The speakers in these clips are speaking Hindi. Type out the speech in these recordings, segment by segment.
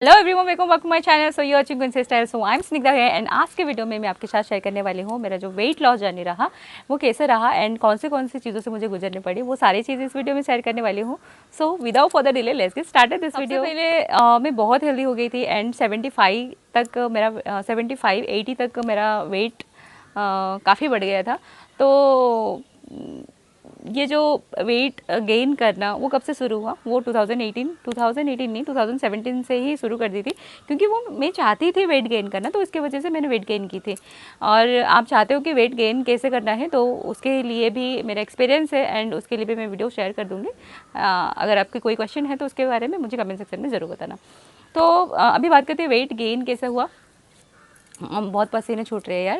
Hello everyone, welcome back to my channel. So you watching कुंसी style. So I am Snigdha है एंड आज के वीडियो में मैं आपके साथ शेयर करने वाली हूँ मेरा जो वेट लॉस जर्नी रहा वो कैसे रहा एंड कौन सी चीज़ों से मुझे गुजरनी पड़ी, वो सारी चीज़ें इस वीडियो में शेयर करने वाली हूँ। So without further delay let's get started this video. पहले मैं बहुत हेल्दी हो गई थी एंड 75 तक मेरा 75-80 तक मेरा वेट काफ़ी बढ़ गया था। तो ये जो वेट गेन करना वो कब से शुरू हुआ, वो 2018 नहीं 2017 से ही शुरू कर दी थी, क्योंकि वो मैं चाहती थी वेट गेन करना, तो इसके वजह से मैंने वेट गेन की थी। और आप चाहते हो कि वेट गेन कैसे करना है, तो उसके लिए भी मेरा एक्सपीरियंस है एंड उसके लिए भी मैं वीडियो शेयर कर दूँगी। अगर आपके कोई क्वेश्चन है तो उसके बारे में मुझे कमेंट सेक्शन में ज़रूर बताना। तो अभी बात करते हैं वेट गेन कैसे हुआ। बहुत पसीने छूट रहे हैं यार।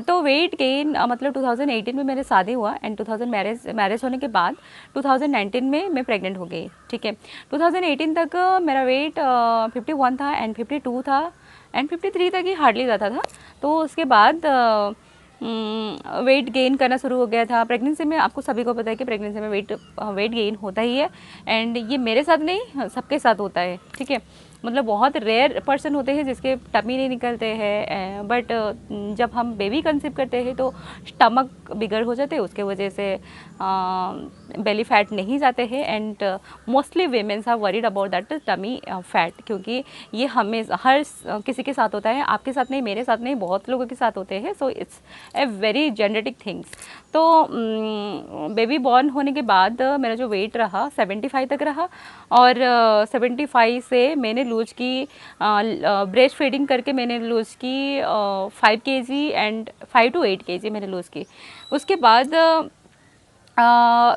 तो वेट गेन मतलब 2018 में मेरे शादी हुआ एंड 2000 मैरिज होने के बाद 2019 में मैं प्रेग्नेंट हो गई। ठीक है, 2018 तक मेरा वेट 51 था एंड 52 था एंड 53 तक ही हार्डली जाता था। तो उसके बाद वेट गेन करना शुरू हो गया था। प्रेगनेंसी में आपको सभी को पता है कि प्रेगनेंसी में वेट गेन होता ही है एंड ये मेरे साथ नहीं सबके साथ होता है। ठीक है, मतलब बहुत रेयर पर्सन होते हैं जिसके टमी नहीं निकलते हैं, बट जब हम बेबी कंसीव करते हैं तो स्टमक बिगड़ हो जाते हैं, उसके वजह से बेली फैट नहीं जाते हैं and mostly womens are worried about that tummy fat, क्योंकि ये हमें हर किसी के साथ होता है, आपके साथ नहीं, मेरे साथ नहीं, बहुत लोगों के साथ होते हैं। So it's a very genetic things. तो बेबी बॉर्न होने के बाद मेरा जो वेट रहा 75 तक रहा और 75 से मैंने लूज की, ब्रेस्ट फीडिंग करके मैंने लूज की 5 kg एंड 5 to 8 kg मैंने लूज की। उसके बाद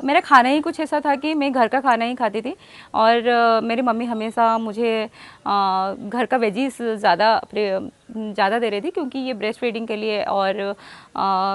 मेरा खाना ही कुछ ऐसा था कि मैं घर का खाना ही खाती थी और मेरी मम्मी हमेशा मुझे घर का वेजीज ज़्यादा दे रही थी, क्योंकि ये ब्रेस्ट फीडिंग के लिए और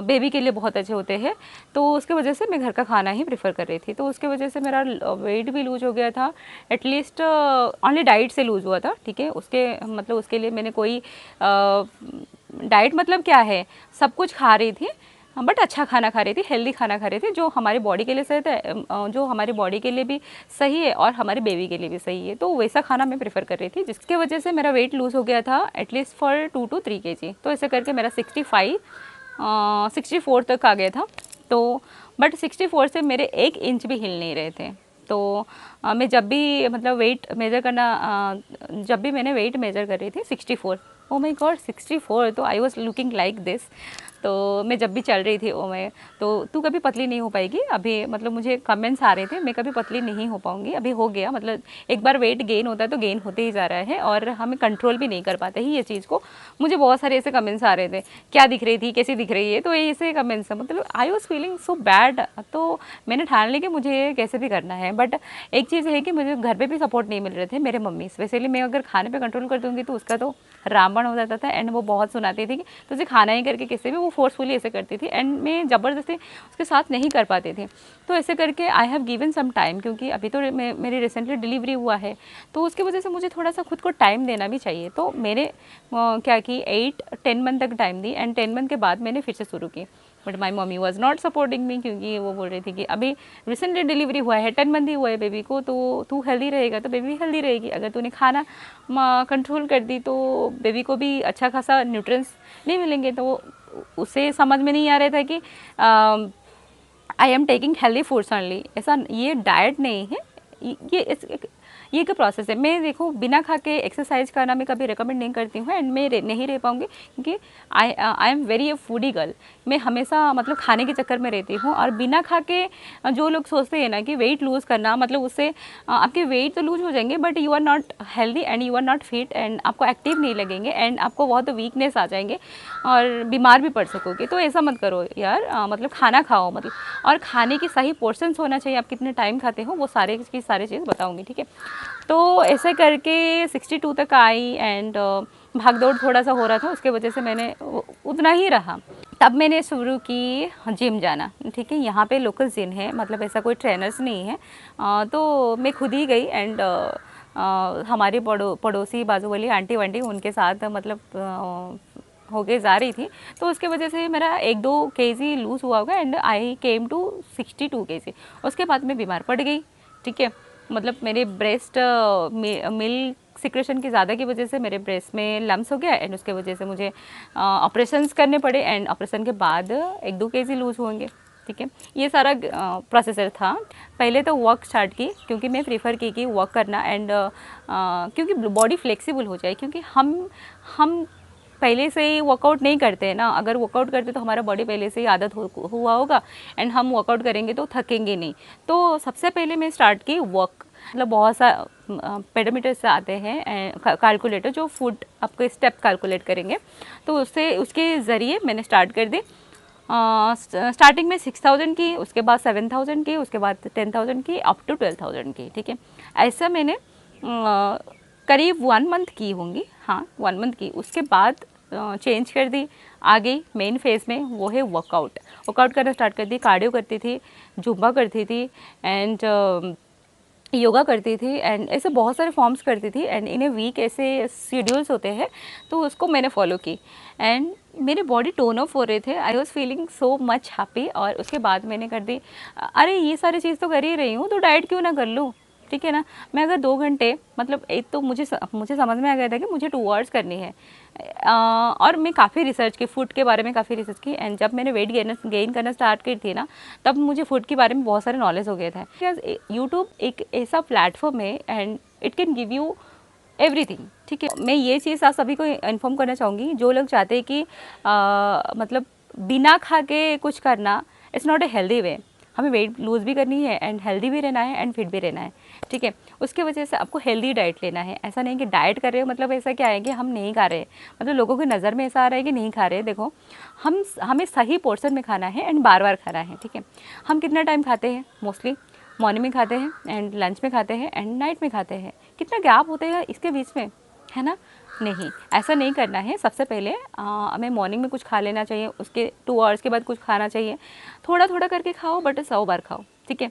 बेबी के लिए बहुत अच्छे होते हैं। तो उसके वजह से मैं घर का खाना ही प्रेफर कर रही थी, तो उसके वजह से मेरा वेट भी लूज हो गया था। एटलीस्ट ओनली डाइट से लूज हुआ था। ठीक है, उसके लिए मैंने कोई डाइट मतलब क्या है, सब कुछ खा रही थी बट अच्छा खाना खा रही थी, हेल्दी खाना खा रही थी, जो हमारी बॉडी के लिए सही है, जो हमारी बॉडी के लिए भी सही है और हमारे बेबी के लिए भी सही है। तो वैसा खाना मैं प्रेफर कर रही थी, जिसके वजह से मेरा वेट लूज़ हो गया था एटलीस्ट फॉर 2 to 3 kg। तो ऐसे करके मेरा 64 तक आ गया था। तो बट 64 से मेरे 1 इंच भी हिल नहीं रहे थे। तो मैं जब भी मतलब वेट मेज़र करना, जब भी मैंने वेट मेज़र कर रही थी 64, ओ माय गॉड 64, तो I was looking like this. तो मैं जब भी चल रही थी तो तू कभी पतली नहीं हो पाएगी अभी, मतलब मुझे कमेंट्स आ रहे थे मैं कभी पतली नहीं हो पाऊंगी, अभी हो गया, मतलब एक बार वेट गेन होता है तो गेन होते ही जा रहा है और हमें कंट्रोल भी नहीं कर पाते ही ये चीज़ को। मुझे बहुत सारे ऐसे कमेंट्स आ रहे थे, क्या दिख रही थी, कैसी दिख रही है, तो ये ऐसे कमेंट्स है, मतलब I was feeling so bad. तो मैंने ठान ली कि मुझे कैसे भी करना है। बट एक चीज़ है कि मुझे घर पर भी सपोर्ट नहीं मिल रहे थे मेरे मम्मी, स्पेशली मैं अगर खाने पर कंट्रोल कर दूँगी तो उसका तो रावण हो जाता था एंड वो बहुत सुनाती थी कि तुझे खाना ही करके कैसे भी, वो फोर्सफुली ऐसे करती थी एंड मैं ज़बरदस्ती उसके साथ नहीं कर पाती थी। तो ऐसे करके I have given some time, क्योंकि अभी तो मेरी रिसेंटली डिलीवरी हुआ है, तो उसकी वजह से मुझे थोड़ा सा खुद को टाइम देना भी चाहिए। तो मैंने क्या कि 8-10 मंथ तक टाइम दी एंड 10 मंथ के बाद मैंने फिर से शुरू की। But my mummy was not supporting me, क्योंकि वो बोल रही थी कि अभी रिसेंटली डिलीवरी हुआ है, 10 मंथ ही हुआ है बेबी को, तो तू हेल्दी रहेगा तो बेबी भी हेल्दी रहेगी। अगर तूने खाना कंट्रोल कर दी तो बेबी को भी अच्छा खासा न्यूट्रिएंट्स नहीं मिलेंगे। तो उसे समझ में नहीं आ रहा था कि I am taking healthy foods only, ऐसा ये डाइट नहीं है, ये का प्रोसेस है। मैं देखो बिना खा के एक्सरसाइज करना मैं कभी रिकमेंड नहीं करती हूँ एंड मैं नहीं रह पाऊँगी, क्योंकि I am very A foodie girl. मैं हमेशा मतलब खाने के चक्कर में रहती हूँ और बिना खा के जो लोग सोचते हैं ना कि वेट लूज़ करना मतलब उससे आपके वेट तो लूज हो जाएंगे but you are not healthy and you are not fit and आपको एक्टिव नहीं लगेंगे एंड आपको बहुत वीकनेस आ जाएंगे और बीमार भी पड़ सकोगे। तो ऐसा मत करो यार, मतलब खाना खाओ, मतलब और खाने की सही पोर्शंस होना चाहिए, आप कितने टाइम खाते हो वो सारे की सारी चीज़ बताऊँगी। ठीक है, तो ऐसे करके 62 तक आई एंड भाग दौड़ थोड़ा सा हो रहा था, उसके वजह से मैंने उतना ही रहा। तब मैंने शुरू की जिम जाना। ठीक है, यहाँ पे लोकल जिम है, मतलब ऐसा कोई ट्रेनर्स नहीं है, तो मैं खुद ही गई एंड हमारी पड़ोसी बाजू वाली आंटी वांटी उनके साथ मतलब हो के जा रही थी, तो उसके वजह से मेरा 1-2 kg लूज़ हुआ होगा and I came to 62 kg। उसके बाद मैं बीमार पड़ गई। ठीक है, मतलब मेरे ब्रेस्ट मिल्क सिक्रेशन की ज़्यादा की वजह से मेरे ब्रेस्ट में लम्स हो गया एंड उसके वजह से मुझे ऑपरेशंस करने पड़े एंड ऑपरेशन के बाद 1-2 केजी लूज़ होंगे। ठीक है, ये सारा प्रोसेसर था। पहले तो वॉक स्टार्ट की, क्योंकि मैं प्रीफर की कि वॉक करना एंड क्योंकि बॉडी फ्लेक्सिबल हो जाए, क्योंकि हम पहले से ही वर्कआउट नहीं करते हैं ना। अगर वर्कआउट करते तो हमारा बॉडी पहले से ही आदत हुआ होगा एंड हम वर्कआउट करेंगे तो थकेंगे नहीं। तो सबसे पहले मैं स्टार्ट की वॉक, मतलब बहुत सा पेडोमीटर्स आते हैं कैलकुलेटर जो फुट आपको स्टेप कैलकुलेट करेंगे, तो उसके ज़रिए मैंने स्टार्ट कर दी। स्टार्टिंग में 6,000 की, उसके बाद 7,000 की, उसके बाद 10,000 की, अप टू 12,000 की। ठीक है, ऐसा मैंने करीब 1 मंथ की होंगी, हाँ 1 मंथ की। उसके बाद चेंज कर दी, आ गई मेन फेज़ में, वो है वर्कआउट करना स्टार्ट कर दी। कार्डियो करती थी, जुम्बा करती थी एंड योगा करती थी एंड ऐसे बहुत सारे फॉर्म्स करती थी एंड इन ए वीक ऐसे शेड्यूल्स होते हैं, तो उसको मैंने फॉलो की एंड मेरे बॉडी टोन ऑफ हो रहे थे। I was feeling so much happy. और उसके बाद मैंने कर दी, अरे ये सारी चीज़ तो कर ही रही हूँ तो डाइट क्यों ना कर लूँ। ठीक है ना, मैं अगर 2 घंटे, मतलब एक तो मुझे समझ में आ गया था कि मुझे 2 आवर्स करनी है। और मैं काफ़ी रिसर्च की, फूड के बारे में काफ़ी रिसर्च की एंड जब मैंने वेट गेन करना स्टार्ट की थी ना, तब मुझे फूड के बारे में बहुत सारे नॉलेज हो गया था। बिकॉज यूट्यूब एक ऐसा प्लेटफॉर्म है and it can give you everything. ठीक है, मैं ये चीज़ आप सभी को इन्फॉर्म करना चाहूँगी, जो लोग चाहते हैं कि मतलब बिना खा के कुछ करना, it's not a healthy way. हमें वेट लूज़ भी करनी है एंड हेल्दी भी रहना है एंड फिट भी रहना है। ठीक है, उसके वजह से आपको हेल्दी डाइट लेना है। ऐसा नहीं कि डाइट कर रहे हो मतलब ऐसा क्या है कि हम नहीं खा रहे, मतलब लोगों की नज़र में ऐसा आ रहा है कि नहीं खा रहे। देखो, हमें सही पोर्शन में खाना है एंड बार बार खाना है। ठीक है, हम कितना टाइम खाते हैं, मोस्टली मॉर्निंग में खाते हैं एंड लंच में खाते हैं एंड नाइट में खाते हैं। कितना गैप होता है इसके बीच में, है ना। नहीं, ऐसा नहीं करना है। सबसे पहले हमें मॉर्निंग में कुछ खा लेना चाहिए, उसके 2 आवर्स के बाद कुछ खाना चाहिए। थोड़ा थोड़ा करके खाओ बट 100 बार खाओ। ठीक है,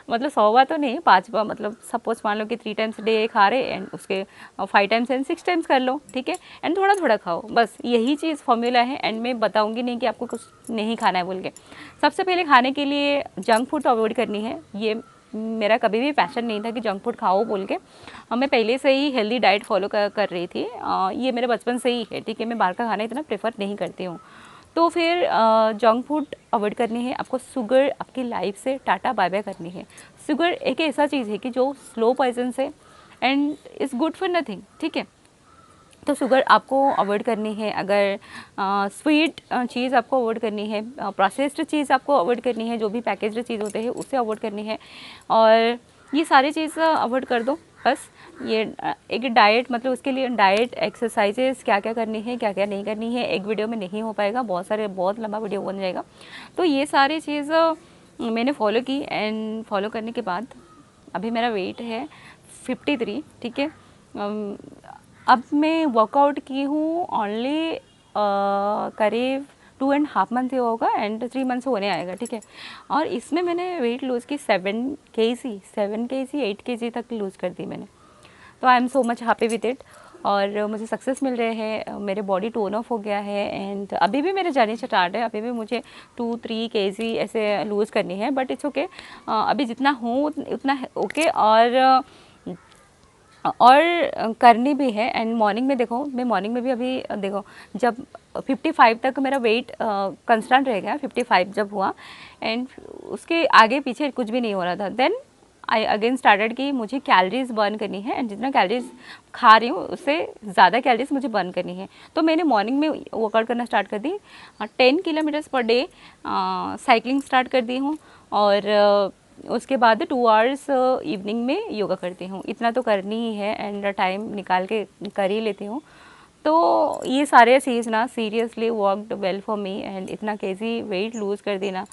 मतलब 100 बार तो नहीं, 5 बार, मतलब सपोज मान लो कि 3 टाइम्स डे खा रहे एंड उसके 5 टाइम्स एंड 6 टाइम्स कर लो। ठीक है, एंड थोड़ा थोड़ा खाओ, बस यही चीज़ फॉर्मूला है। एंड मैं बताऊंगी नहीं कि आपको कुछ नहीं खाना है बोल के। सबसे पहले खाने के लिए जंक फूड तो अवॉइड करनी है। ये मेरा कभी भी पैशन नहीं था कि जंक फूड खाओ बोल के। मैं पहले से ही हेल्दी डाइट फॉलो कर रही थी। ये मेरे बचपन से ही है। ठीक है, मैं बाहर का खाना इतना प्रेफर नहीं करती हूँ। तो फिर जंक फूड अवॉइड करनी है आपको। शुगर आपकी लाइफ से टाटा बाय बाय करनी है। शुगर एक ऐसा चीज़ है कि जो स्लो पॉइजन से and is good for nothing. ठीक है, तो शुगर आपको अवॉइड करनी है। अगर स्वीट चीज़ आपको अवॉइड करनी है, प्रोसेस्ड चीज़ आपको अवॉइड करनी है, जो भी पैकेज्ड चीज़ होते हैं उसे अवॉइड करनी है। और ये सारी चीज़ अवॉइड कर दो बस। ये एक डाइट, मतलब उसके लिए डाइट, एक्सरसाइजेस क्या क्या करनी है, क्या क्या नहीं करनी है, एक वीडियो में नहीं हो पाएगा, बहुत लंबा वीडियो बन जाएगा। तो ये सारी चीज़ मैंने फॉलो की एंड फॉलो करने के बाद अभी मेरा वेट है 53। ठीक है, अब मैं वर्कआउट की हूँ ओनली करीब 2.5 मंथ ही होगा एंड 3 मंथ्स होने आएगा। ठीक है, और इसमें मैंने वेट लूज़ की 7 kg 8 kg तक लूज़ कर दी मैंने। तो I am so much happy with it और मुझे सक्सेस मिल रहे हैं। मेरे बॉडी टोन ऑफ हो गया है एंड अभी भी मेरे जर्नी स्टार्ट है। अभी भी मुझे 2-3 kg ऐसे लूज़ करनी है, बट इट्स ओके। अभी जितना हूँ उतना ओके। और करनी भी है। एंड मॉर्निंग में देखो, मैं मॉर्निंग में भी अभी देखो, जब 55 तक मेरा वेट कंस्टेंट रह गया, 55 जब हुआ एंड उसके आगे पीछे कुछ भी नहीं हो रहा था, देन आई अगेन स्टार्टेड कि मुझे कैलोरीज बर्न करनी है एंड जितना कैलोरीज खा रही हूँ उससे ज़्यादा कैलोरीज मुझे बर्न करनी है। तो मैंने मॉर्निंग में वर्कआउट करना स्टार्ट कर दी। 10 kilometres per day cycling start कर दी हूँ और उसके बाद 2 आवर्स इवनिंग में योगा करती हूँ। इतना तो करनी ही है एंड टाइम निकाल के कर ही लेती हूँ। तो ये सारे चीज़ ना seriously worked well for me and इतना केजी वेट लूज़ कर देना,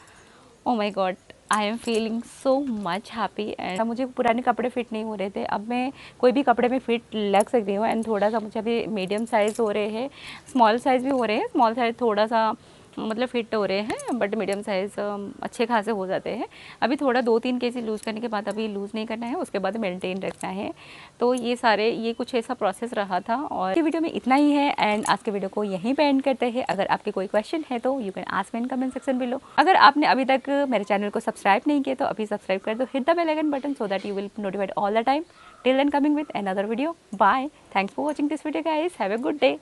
oh my God, I am feeling so much happy. And मुझे पुराने कपड़े फिट नहीं हो रहे थे, अब मैं कोई भी कपड़े में फिट लग सकती हूँ। एंड थोड़ा सा मुझे अभी मीडियम साइज़ हो रहे हैं, स्मॉल साइज़ भी हो रहे हैं। स्मॉल साइज़ थोड़ा सा मतलब फिट हो रहे हैं, बट मीडियम साइज़ अच्छे खासे हो जाते हैं। अभी थोड़ा 2-3 केजी लूज़ करने के बाद अभी लूज़ नहीं करना है, उसके बाद मेंटेन रखना है। तो ये कुछ ऐसा प्रोसेस रहा था और ये वीडियो में इतना ही है एंड आज के वीडियो को यहीं पे एंड करते हैं। अगर आपके कोई क्वेश्चन है तो you can ask me in comment section below. अगर आपने अभी तक मेरे चैनल को सब्सक्राइब नहीं किया तो अभी सब्सक्राइब कर दो, hit the bell icon button so that you will notified all the time. Till then, coming with another video. Bye. Thanks for watching this video, guys. Have a good day.